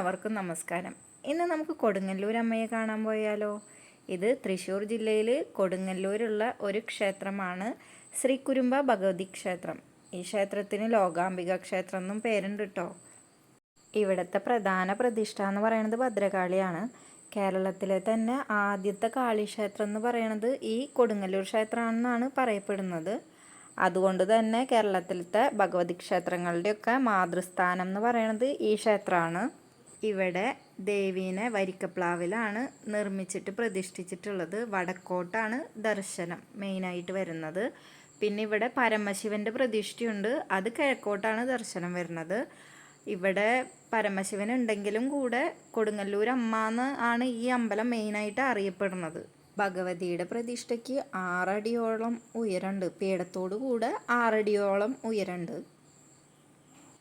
എല്ലാവർക്കും നമസ്കാരം. ഇന്ന് നമുക്ക് കൊടുങ്ങല്ലൂർ അമ്മയെ കാണാൻ പോയാലോ? ഇത് തൃശ്ശൂർ ജില്ലയിൽ കൊടുങ്ങല്ലൂരുള്ള ഒരു ക്ഷേത്രമാണ് ശ്രീ കുരുമ്പ ഭഗവതി ക്ഷേത്രം. ഈ ക്ഷേത്രത്തിന് ലോകാംബിക ക്ഷേത്രം എന്നും പേരുണ്ട് കേട്ടോ. ഇവിടുത്തെ പ്രധാന പ്രതിഷ്ഠ എന്ന് പറയുന്നത് ഭദ്രകാളിയാണ്. കേരളത്തിലെ തന്നെ ആദ്യത്തെ കാളിക്ഷേത്രം എന്ന് പറയുന്നത് ഈ കൊടുങ്ങല്ലൂർ ക്ഷേത്രമാണെന്നാണ് പറയപ്പെടുന്നത്. അതുകൊണ്ട് തന്നെ കേരളത്തിലത്തെ ഭഗവതി ക്ഷേത്രങ്ങളുടെയൊക്കെ മാതൃസ്ഥാനം എന്ന് പറയുന്നത് ഈ ക്ഷേത്രമാണ്. ഇവിടെ ദേവീനെ വരിക്കപ്ലാവിലാണ് നിർമ്മിച്ചിട്ട് പ്രതിഷ്ഠിച്ചിട്ടുള്ളത്. വടക്കോട്ടാണ് ദർശനം മെയിനായിട്ട് വരുന്നത്. പിന്നെ ഇവിടെ പരമശിവൻ്റെ പ്രതിഷ്ഠയുണ്ട്, അത് കിഴക്കോട്ടാണ് ദർശനം വരുന്നത്. ഇവിടെ പരമശിവൻ ഉണ്ടെങ്കിലും കൂടെ കൊടുങ്ങല്ലൂർ അമ്മ എന്ന് ആണ് ഈ അമ്പലം മെയിനായിട്ട് അറിയപ്പെടുന്നത്. ഭഗവതിയുടെ പ്രതിഷ്ഠയ്ക്ക് 6 അടിയോളം ഉയരമുണ്ട്. പീഠത്തോടു കൂടെ 6 അടിയോളം ഉയരമുണ്ട്.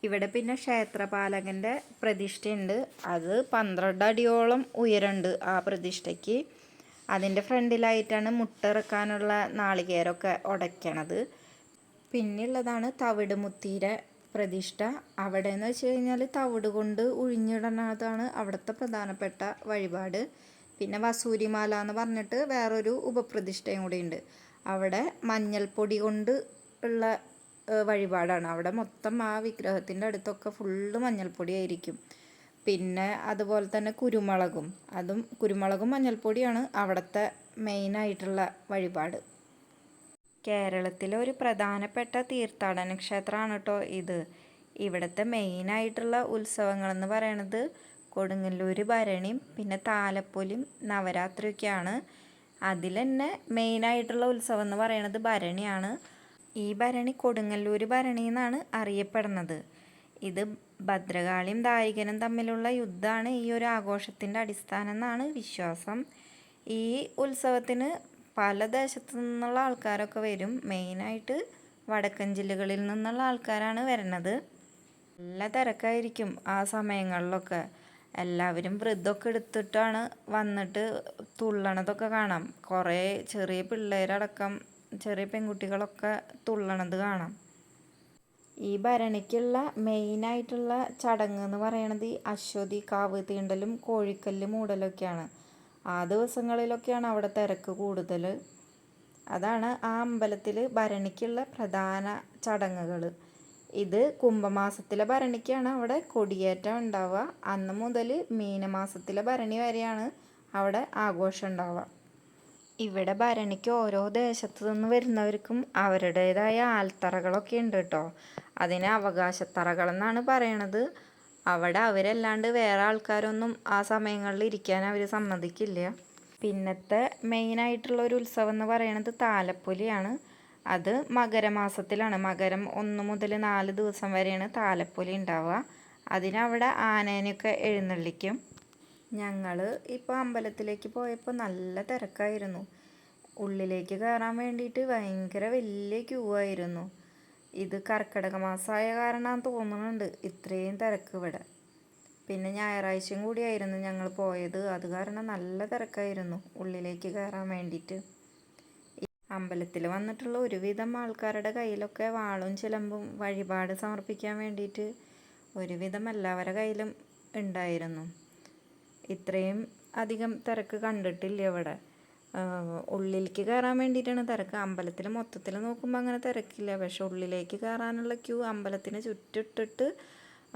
ഇവിടെ പിന്നെ ക്ഷേത്രപാലകൻ്റെ പ്രതിഷ്ഠയുണ്ട്, അത് 12 അടിയോളം ഉയരമുണ്ട് ആ പ്രതിഷ്ഠയ്ക്ക്. അതിൻ്റെ ഫ്രണ്ടിലായിട്ടാണ് മുട്ടിറക്കാനുള്ള നാളികേരമൊക്കെ ഉടയ്ക്കണത്. പിന്നെയുള്ളതാണ് തവിട് മുത്തീരെ പ്രതിഷ്ഠ. അവിടെ എന്ന് വെച്ച് കഴിഞ്ഞാൽ തവിട് കൊണ്ട് ഉഴിഞ്ഞിടുന്നതാണ് അവിടുത്തെ പ്രധാനപ്പെട്ട വഴിപാട്. പിന്നെ വസൂരിമാല എന്ന് പറഞ്ഞിട്ട് വേറൊരു ഉപപ്രതിഷ്ഠയും കൂടി ഉണ്ട്. അവിടെ മഞ്ഞൾപ്പൊടി കൊണ്ട് ഉള്ള വഴിപാടാണ്. അവിടെ മൊത്തം ആ വിഗ്രഹത്തിൻ്റെ അടുത്തൊക്കെ ഫുള്ള് മഞ്ഞൾപ്പൊടി ആയിരിക്കും. പിന്നെ അതുപോലെ തന്നെ കുരുമുളകും മഞ്ഞൾപ്പൊടിയാണ് അവിടുത്തെ മെയിനായിട്ടുള്ള വഴിപാട്. കേരളത്തിലെ ഒരു പ്രധാനപ്പെട്ട തീർത്ഥാടന ക്ഷേത്രമാണ് കേട്ടോ ഇത്. ഇവിടുത്തെ മെയിനായിട്ടുള്ള ഉത്സവങ്ങളെന്ന് പറയണത് കൊടുങ്ങല്ലൂർ ഭരണിയും പിന്നെ താലപ്പൊലിയും നവരാത്രിയൊക്കെയാണ്. അതിൽ തന്നെ മെയിനായിട്ടുള്ള ഉത്സവം എന്ന് പറയുന്നത് ഭരണിയാണ്. ഈ ഭരണി കൊടുങ്ങല്ലൂർ ഭരണി എന്നാണ് അറിയപ്പെടുന്നത്. ഇത് ഭദ്രകാളിയും ദാരികനും തമ്മിലുള്ള യുദ്ധമാണ് ഈ ഒരു ആഘോഷത്തിൻ്റെ അടിസ്ഥാനം എന്നാണ് വിശ്വാസം. ഈ ഉത്സവത്തിന് പല ദേശത്തു നിന്നുള്ള ആൾക്കാരൊക്കെ വരും. മെയിനായിട്ട് വടക്കൻ ജില്ലകളിൽ നിന്നുള്ള ആൾക്കാരാണ് വരുന്നത്. നല്ല തിരക്കായിരിക്കും ആ സമയങ്ങളിലൊക്കെ. എല്ലാവരും വ്രതമൊക്കെ എടുത്തിട്ടാണ് വന്നിട്ട് തുള്ളണതൊക്കെ കാണാം. കുറേ ചെറിയ പിള്ളേരടക്കം ചെറിയ പെൺകുട്ടികളൊക്കെ തുള്ളണത് കാണാം. ഈ ഭരണിക്കുള്ള മെയിനായിട്ടുള്ള ചടങ്ങ് എന്ന് പറയണത് ഈ അശ്വതി കാവ് തീണ്ടലും കോഴിക്കല്ല് മൂടലൊക്കെയാണ്. ആ ദിവസങ്ങളിലൊക്കെയാണ് അവിടെ തിരക്ക് കൂടുതൽ. അതാണ് ആ അമ്പലത്തിൽ ഭരണിക്കുള്ള പ്രധാന ചടങ്ങുകൾ. ഇത് കുംഭമാസത്തിലെ ഭരണിക്കാണ് അവിടെ കൊടിയേറ്റം ഉണ്ടാവുക. അന്ന് മുതൽ മീനമാസത്തിലെ ഭരണി വരെയാണ് അവിടെ ആഘോഷം ഉണ്ടാവുക. ഇവിടെ ഭരണിക്ക് ഓരോ ദേശത്തു നിന്ന് വരുന്നവർക്കും അവരുടേതായ ആൽത്തറകളൊക്കെ ഉണ്ട് കേട്ടോ. അതിന് അവകാശത്തറകളെന്നാണ് പറയണത്. അവിടെ അവരല്ലാണ്ട് വേറെ ആൾക്കാരൊന്നും ആ സമയങ്ങളിൽ ഇരിക്കാൻ അവർ സമ്മതിക്കില്ല. പിന്നത്തെ മെയിനായിട്ടുള്ള ഒരു ഉത്സവം എന്ന് പറയുന്നത് താലപ്പൊലിയാണ്. അത് മകരമാസത്തിലാണ്. മകരം 1 മുതൽ 4 ദിവസം വരെയാണ് താലപ്പൊലി ഉണ്ടാവുക. അതിനവിടെ ആനേനെയൊക്കെ എഴുന്നള്ളിക്കും. ഞങ്ങൾ ഇപ്പോൾ അമ്പലത്തിലേക്ക് പോയപ്പോൾ നല്ല തിരക്കായിരുന്നു. ഉള്ളിലേക്ക് കയറാൻ വേണ്ടിയിട്ട് ഭയങ്കര വലിയ ക്യൂ ആയിരുന്നു. ഇത് കർക്കിടക മാസമായ കാരണമാണെന്ന് തോന്നുന്നുണ്ട് ഇത്രയും തിരക്ക് ഇവിടെ. പിന്നെ ഞായറാഴ്ചയും കൂടിയായിരുന്നു ഞങ്ങൾ പോയത്. അത് കാരണം നല്ല തിരക്കായിരുന്നു ഉള്ളിലേക്ക് കയറാൻ വേണ്ടിയിട്ട്. അമ്പലത്തിൽ വന്നിട്ടുള്ള ഒരുവിധം ആൾക്കാരുടെ കയ്യിലൊക്കെ വാളും ചിലമ്പും വഴിപാട് സമർപ്പിക്കാൻ വേണ്ടിയിട്ട് ഒരുവിധം എല്ലാവരുടെ കയ്യിലും ഉണ്ടായിരുന്നു. ഇത്രയും അധികം തിരക്ക് കണ്ടിട്ടില്ല ഇവിടെ. ഉള്ളിലേക്ക് കയറാൻ വേണ്ടിയിട്ടാണ് തിരക്ക്. അമ്പലത്തിൽ മൊത്തത്തിൽ നോക്കുമ്പോൾ അങ്ങനെ തിരക്കില്ല. പക്ഷെ ഉള്ളിലേക്ക് കയറാനുള്ള ക്യൂ അമ്പലത്തിന് ചുറ്റിട്ടിട്ട്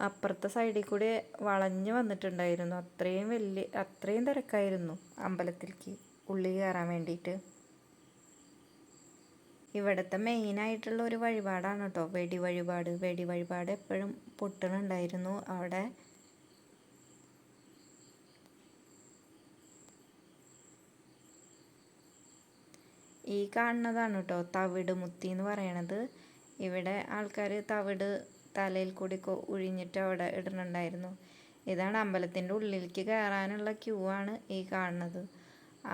അപ്പുറത്തെ സൈഡിൽ കൂടി വളഞ്ഞ് വന്നിട്ടുണ്ടായിരുന്നു. അത്രയും തിരക്കായിരുന്നു അമ്പലത്തിലേക്ക് ഉള്ളിൽ കയറാൻ വേണ്ടിയിട്ട്. ഇവിടുത്തെ മെയിനായിട്ടുള്ള ഒരു വഴിപാടാണ് കേട്ടോ വെടി വഴിപാട് എപ്പോഴും പൊട്ടണുണ്ടായിരുന്നു അവിടെ. ഈ കാണുന്നതാണ് കേട്ടോ തവിട് മുത്തി എന്ന് പറയണത്. ഇവിടെ ആൾക്കാർ തവിട് തലയിൽ കൂടി ഉഴിഞ്ഞിട്ട് അവിടെ ഇടുന്നുണ്ടായിരുന്നു. ഇതാണ് അമ്പലത്തിൻ്റെ ഉള്ളിലേക്ക് കയറാനുള്ള ക്യൂ ആണ് ഈ കാണുന്നത്.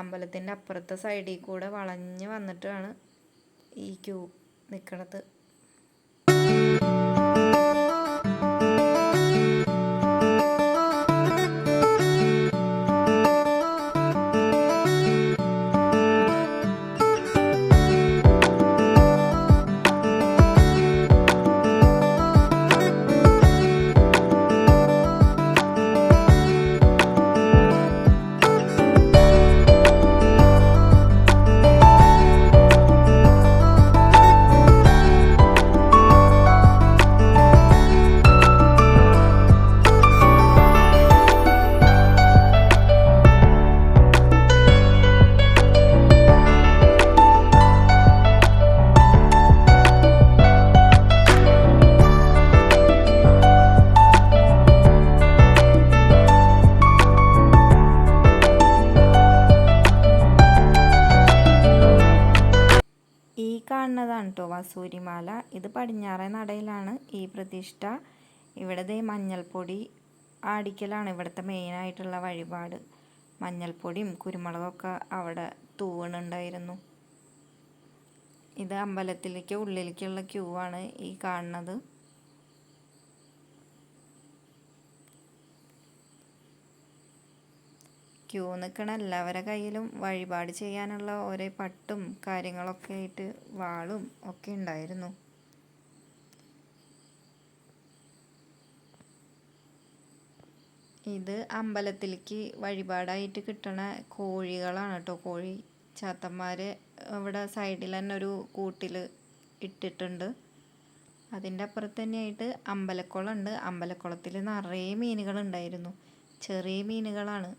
അമ്പലത്തിൻ്റെ അപ്പുറത്തെ സൈഡിൽ കൂടെ വളഞ്ഞ് വന്നിട്ടാണ് ഈ ക്യൂ നിൽക്കണത്. വാസൂരിമാല. ഇത് പടിഞ്ഞാറേ നടയിലാണ് ഈ പ്രതിഷ്ഠ. ഇവിടെ മഞ്ഞൾപ്പൊടി ആടിക്കലാണ് ഇവിടുത്തെ മെയിനായിട്ടുള്ള വഴിപാട്. മഞ്ഞൾപ്പൊടിയും കുരുമുളകൊക്കെ അവിടെ തൂവണുണ്ടായിരുന്നു. ഇത് അമ്പലത്തിലേക്ക് ഉള്ളിലേക്കുള്ള ക്യൂ ആണ് ഈ കാണുന്നത്. ക്യൂ നിൽക്കണ എല്ലാവരുടെ കയ്യിലും വഴിപാട് ചെയ്യാനുള്ള ഓരോ പട്ടും കാര്യങ്ങളൊക്കെ ആയിട്ട് വാളും ഒക്കെ ഉണ്ടായിരുന്നു. ഇത് അമ്പലത്തിലേക്ക് വഴിപാടായിട്ട് കിട്ടണ കോഴികളാണ് കേട്ടോ. കോഴി ചാത്തന്മാർ ഇവിടെ സൈഡിൽ തന്നെ ഒരു കൂട്ടിൽ ഇട്ടിട്ടുണ്ട്. അതിൻ്റെ അപ്പുറത്ത് തന്നെയായിട്ട് അമ്പലക്കുളമുണ്ട്. അമ്പലക്കുളത്തിൽ നിറയെ മീനുകളുണ്ടായിരുന്നു. ചെറിയ മീനുകളാണ്.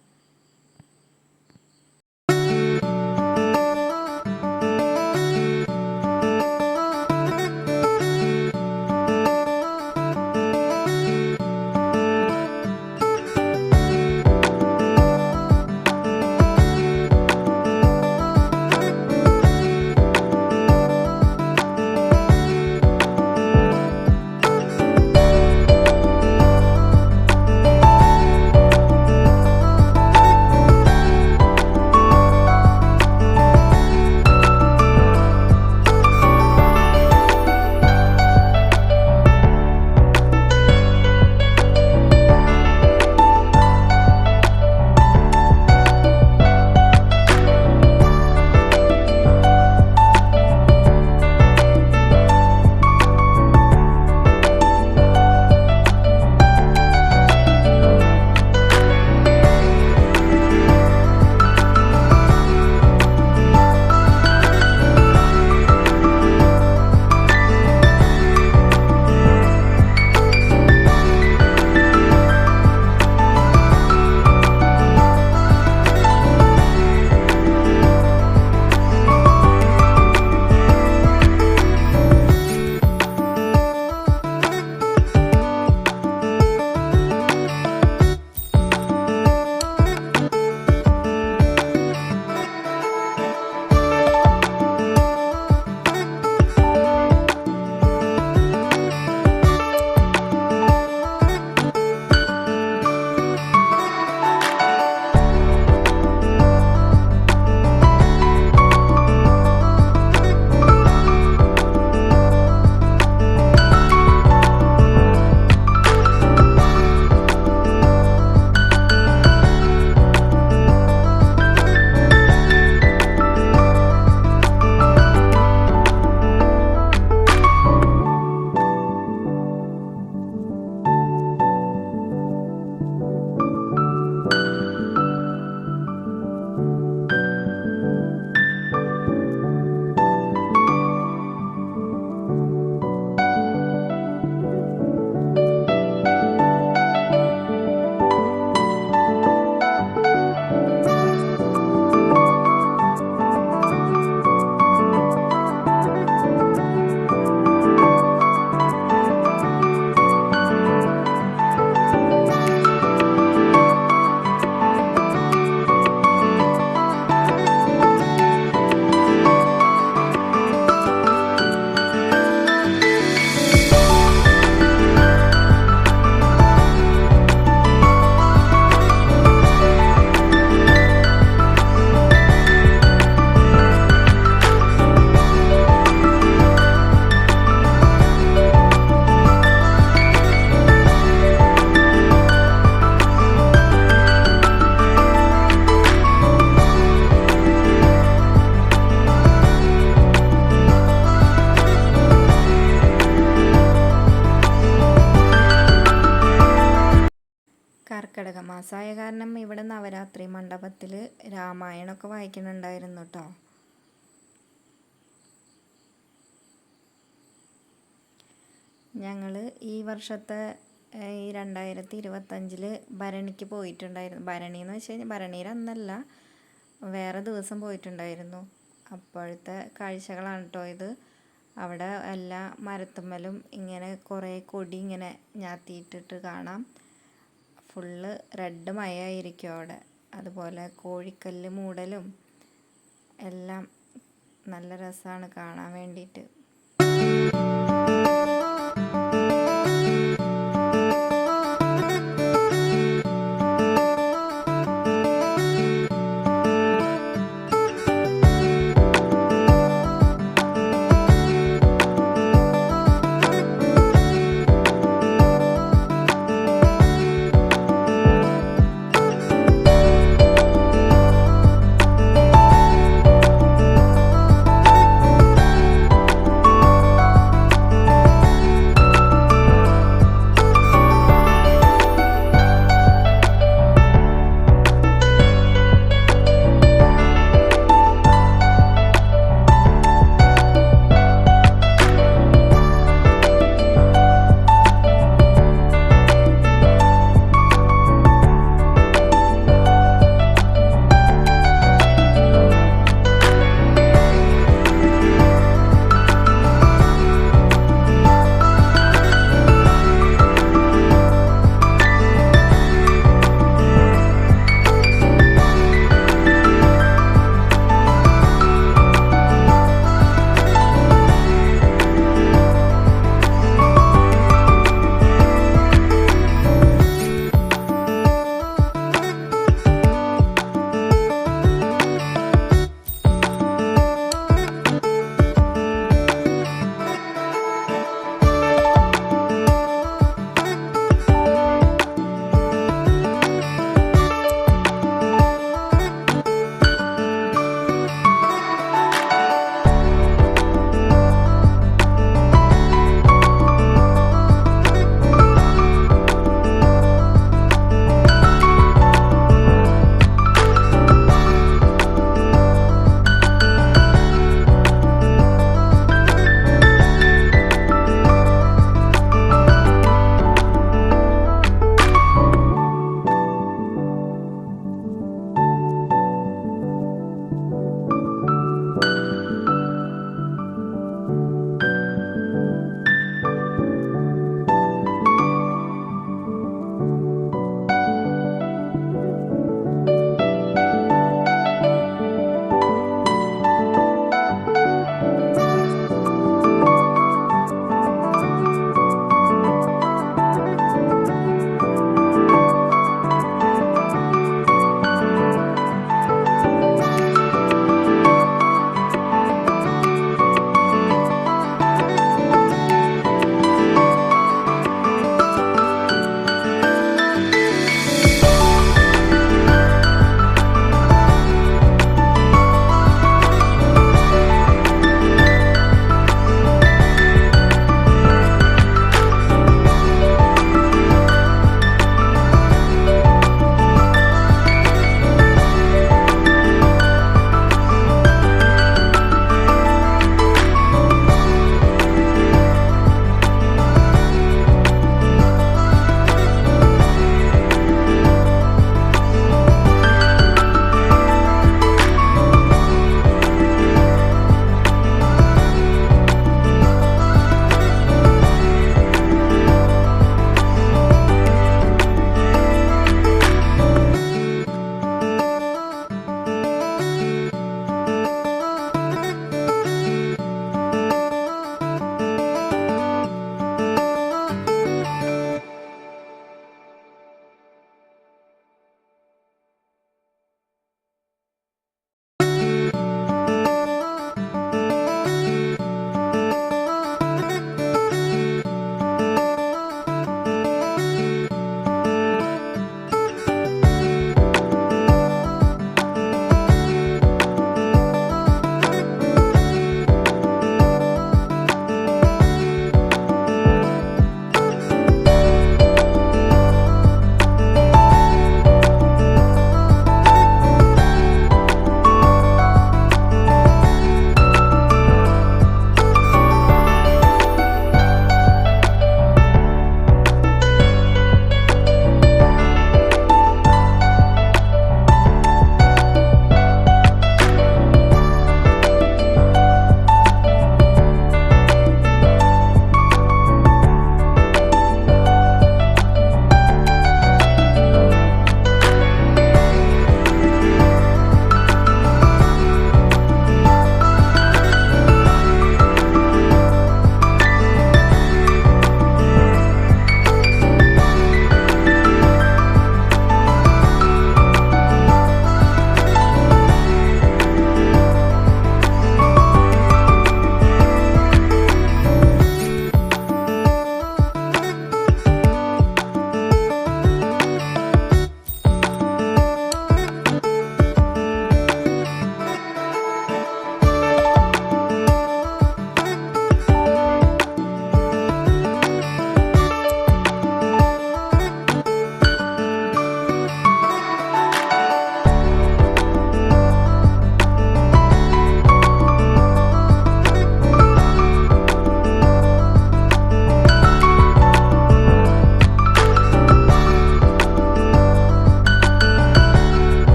കർക്കിടക മാസമായ കാരണം ഇവിടെ നവരാത്രി മണ്ഡപത്തിൽ രാമായണമൊക്കെ വായിക്കുന്നുണ്ടായിരുന്നു കേട്ടോ. ഞങ്ങൾ ഈ വർഷത്തെ ഈ 2025 ഭരണിക്ക് പോയിട്ടുണ്ടായിരുന്നു. ഭരണി എന്ന് വെച്ച് കഴിഞ്ഞാൽ ഭരണിയുടെ അന്നല്ല, വേറെ ദിവസം പോയിട്ടുണ്ടായിരുന്നു. അപ്പോഴത്തെ കാഴ്ചകളാണ് കേട്ടോ ഇത്. അവിടെ എല്ലാ മരത്തുമ്മലും ഇങ്ങനെ കുറേ കൊടി ഇങ്ങനെ ഞാത്തിയിട്ടിട്ട് കാണാം. ഫുള്ള് റെഡ് മയമായിരിക്കും അവിടെ. അതുപോലെ കോഴിക്കല്ല് മൂടലും എല്ലാം നല്ല രസമാണ് കാണാൻ വേണ്ടിയിട്ട്.